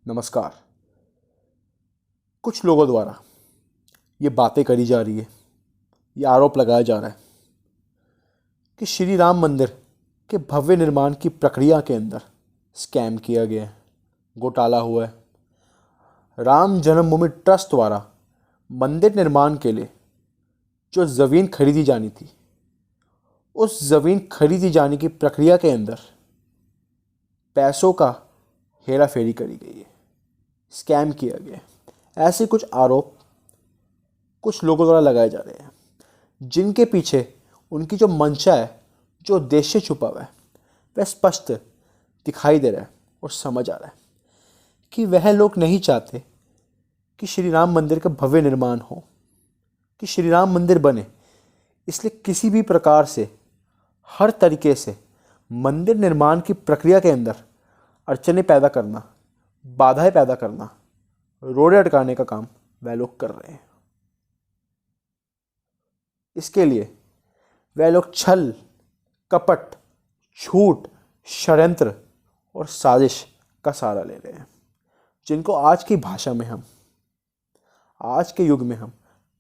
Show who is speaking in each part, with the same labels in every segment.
Speaker 1: नमस्कार। कुछ लोगों द्वारा ये बातें करी जा रही है, ये आरोप लगाया जा रहा है कि श्री राम मंदिर के भव्य निर्माण की प्रक्रिया के अंदर स्कैम किया गया है, घोटाला हुआ है। राम जन्मभूमि ट्रस्ट द्वारा मंदिर निर्माण के लिए जो ज़मीन खरीदी जानी थी, उस ज़मीन खरीदी जाने की प्रक्रिया के अंदर पैसों का हेरा फेरी करी गई है, स्कैम किया गया है। ऐसे कुछ आरोप कुछ लोगों द्वारा लगाए जा रहे हैं, जिनके पीछे उनकी जो मंशा है, जो उद्देश्य छुपा हुआ है, वह स्पष्ट दिखाई दे रहा है और समझ आ रहा है कि वह लोग नहीं चाहते कि श्री राम मंदिर का भव्य निर्माण हो, कि श्री राम मंदिर बने। इसलिए किसी भी प्रकार से, हर तरीके से मंदिर निर्माण की प्रक्रिया के अंदर अड़चनें पैदा करना, बाधाएं पैदा करना, रोड़े अटकाने का काम वह लोग कर रहे हैं। इसके लिए वह लोग छल, कपट, झूठ, षड्यंत्र और साजिश का सहारा ले रहे हैं, जिनको आज की भाषा में हम, आज के युग में हम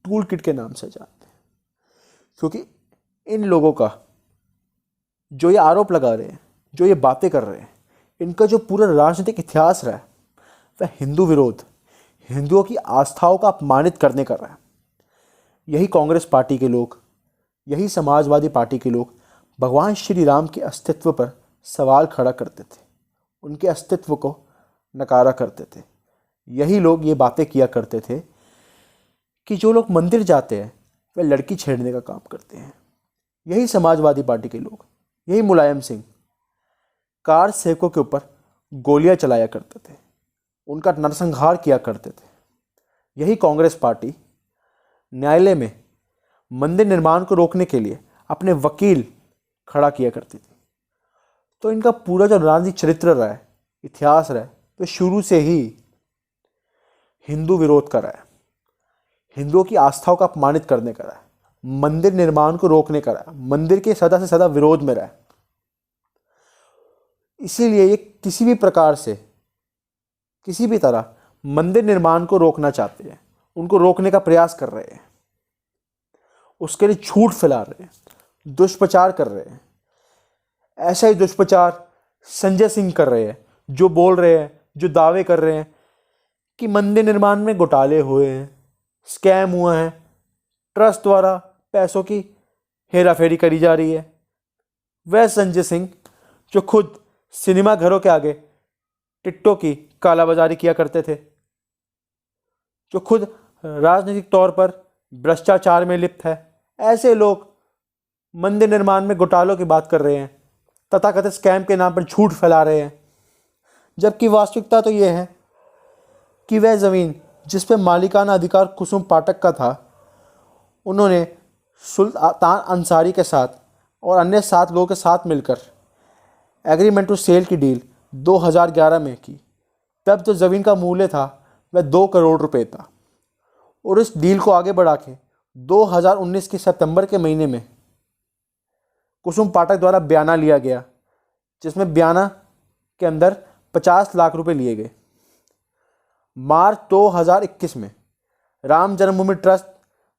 Speaker 1: टूल किट के नाम से जानते हैं। क्योंकि इन लोगों का जो ये आरोप लगा रहे हैं, जो ये बातें कर रहे हैं, इनका जो पूरा राजनीतिक इतिहास रहा है, वह हिंदू विरोध, हिंदुओं की आस्थाओं का अपमानित करने कर रहा है। यही कांग्रेस पार्टी के लोग, यही समाजवादी पार्टी के लोग भगवान श्री राम के अस्तित्व पर सवाल खड़ा करते थे, उनके अस्तित्व को नकारा करते थे। यही लोग ये बातें किया करते थे कि जो लोग मंदिर जाते हैं वह लड़की छेड़ने का काम करते हैं। यही समाजवादी पार्टी के लोग, यही मुलायम सिंह कार सेवकों के ऊपर गोलियां चलाया करते थे, उनका नरसंहार किया करते थे। यही कांग्रेस पार्टी न्यायालय में मंदिर निर्माण को रोकने के लिए अपने वकील खड़ा किया करती थी। तो इनका पूरा जो राजनीतिक चरित्र रहा है, इतिहास रहा है, तो शुरू से ही हिंदू विरोध का रहा है, हिंदुओं की आस्थाओं का अपमानित करने का रहा है, मंदिर निर्माण को रोकने का रहा है, मंदिर के सदा से सदा विरोध में रहा है। इसीलिए ये किसी भी प्रकार से, किसी भी तरह मंदिर निर्माण को रोकना चाहते हैं, उनको रोकने का प्रयास कर रहे हैं, उसके लिए झूठ फैला रहे हैं, दुष्प्रचार कर रहे हैं। ऐसा ही दुष्प्रचार संजय सिंह कर रहे हैं, जो बोल रहे हैं, जो दावे कर रहे हैं कि मंदिर निर्माण में घोटाले हुए हैं, स्कैम हुआ है, ट्रस्ट द्वारा पैसों की हेराफेरी करी जा रही है। वह संजय सिंह जो खुद सिनेमा घरों के आगे टिकटों की कालाबाजारी किया करते थे, जो खुद राजनीतिक तौर पर भ्रष्टाचार में लिप्त है, ऐसे लोग मंदिर निर्माण में घोटालों की बात कर रहे हैं, तथाकथित स्कैम के नाम पर झूठ फैला रहे हैं। जबकि वास्तविकता तो यह है कि वह ज़मीन जिस पर मालिकाना अधिकार कुसुम पाठक का था, उन्होंने सुल्तान अंसारी के साथ और अन्य 7 लोगों के साथ मिलकर एग्रीमेंट टू सेल की डील 2011 में की। तब जो ज़मीन का मूल्य था वह 2 करोड़ रुपए था, और इस डील को आगे बढ़ा के 2019 के सितंबर के महीने में कुसुम पाठक द्वारा बयाना लिया गया, जिसमें बयाना के अंदर 50 लाख रुपए लिए गए। मार्च 2021 में राम जन्मभूमि ट्रस्ट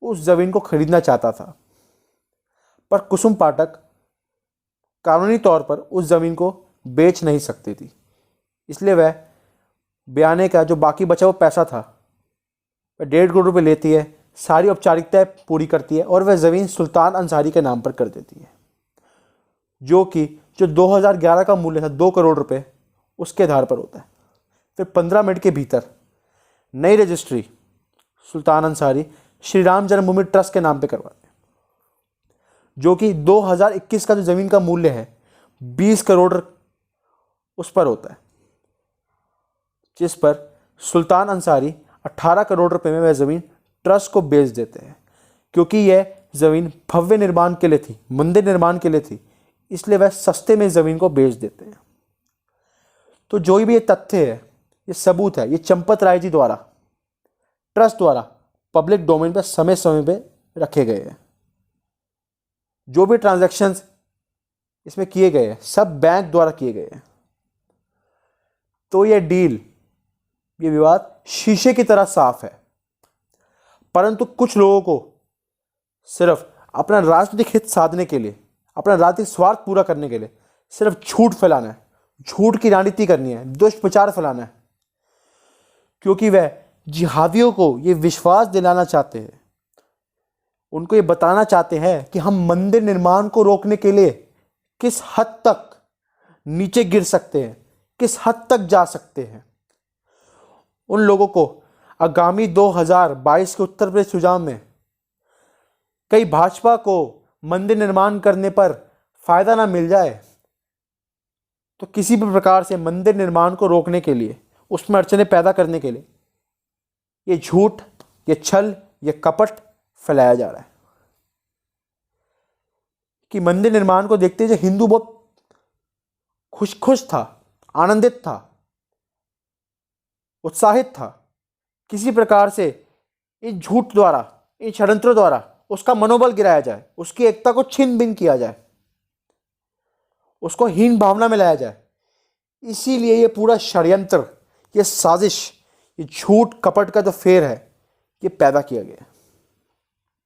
Speaker 1: उस ज़मीन को खरीदना चाहता था, पर कुसुम पाठक कानूनी तौर पर उस ज़मीन को बेच नहीं सकती थी। इसलिए वह बयाने का जो बाकी बचा हुआ पैसा था, वह 1.5 करोड़ रुपये लेती है, सारी औपचारिकताएं पूरी करती है और वह ज़मीन सुल्तान अंसारी के नाम पर कर देती है, जो 2011 का मूल्य था 2 करोड़ रुपये, उसके आधार पर होता है। फिर 15 मिनट के भीतर नई रजिस्ट्री सुल्तान अंसारी श्री राम जन्मभूमि ट्रस्ट के नाम पे करवाते हैं, जो कि 2021 का जो ज़मीन का मूल्य है 20 करोड़ उस पर होता है, जिस पर सुल्तान अंसारी 18 करोड़ रुपए में वह ज़मीन ट्रस्ट को बेच देते हैं। क्योंकि यह ज़मीन भव्य निर्माण के लिए थी, मंदिर निर्माण के लिए थी, इसलिए वह सस्ते में ज़मीन को बेच देते हैं। तो जो भी ये तथ्य है, ये सबूत है, ये चंपत राय जी द्वारा ट्रस्ट द्वारा पब्लिक डोमेन पर समय समय पे रखे गए हैं। जो भी ट्रांजैक्शंस इसमें किए गए हैं, सब बैंक द्वारा किए गए हैं। तो ये डील ये विवाद शीशे की तरह साफ है, परंतु कुछ लोगों को सिर्फ अपना राजनीतिक हित साधने के लिए, अपना राजनीतिक स्वार्थ पूरा करने के लिए सिर्फ झूठ फैलाना है, झूठ की राजनीति करनी है, दुष्प्रचार फैलाना है, क्योंकि वह जिहादियों को ये विश्वास दिलाना चाहते हैं, उनको ये बताना चाहते हैं कि हम मंदिर निर्माण को रोकने के लिए किस हद तक नीचे गिर सकते हैं, किस हद तक जा सकते हैं। उन लोगों को आगामी 2022 के उत्तर प्रदेश चुनाव में कई भाजपा को मंदिर निर्माण करने पर फायदा ना मिल जाए, तो किसी भी प्रकार से मंदिर निर्माण को रोकने के लिए, उसमें अड़चनें पैदा करने के लिए ये झूठ, ये छल, ये कपट फैलाया जा रहा है कि मंदिर निर्माण को देखते हुए हिंदू बहुत खुश था, आनंदित था, उत्साहित था। किसी प्रकार से इन झूठ द्वारा, इन षड्यंत्रों द्वारा उसका मनोबल गिराया जाए, उसकी एकता को छिन्न भिन्न किया जाए, उसको हीन भावना में लाया जाए। इसीलिए ये पूरा षड्यंत्र, ये साजिश, ये झूठ कपट का जो फेर है, ये पैदा किया गया है।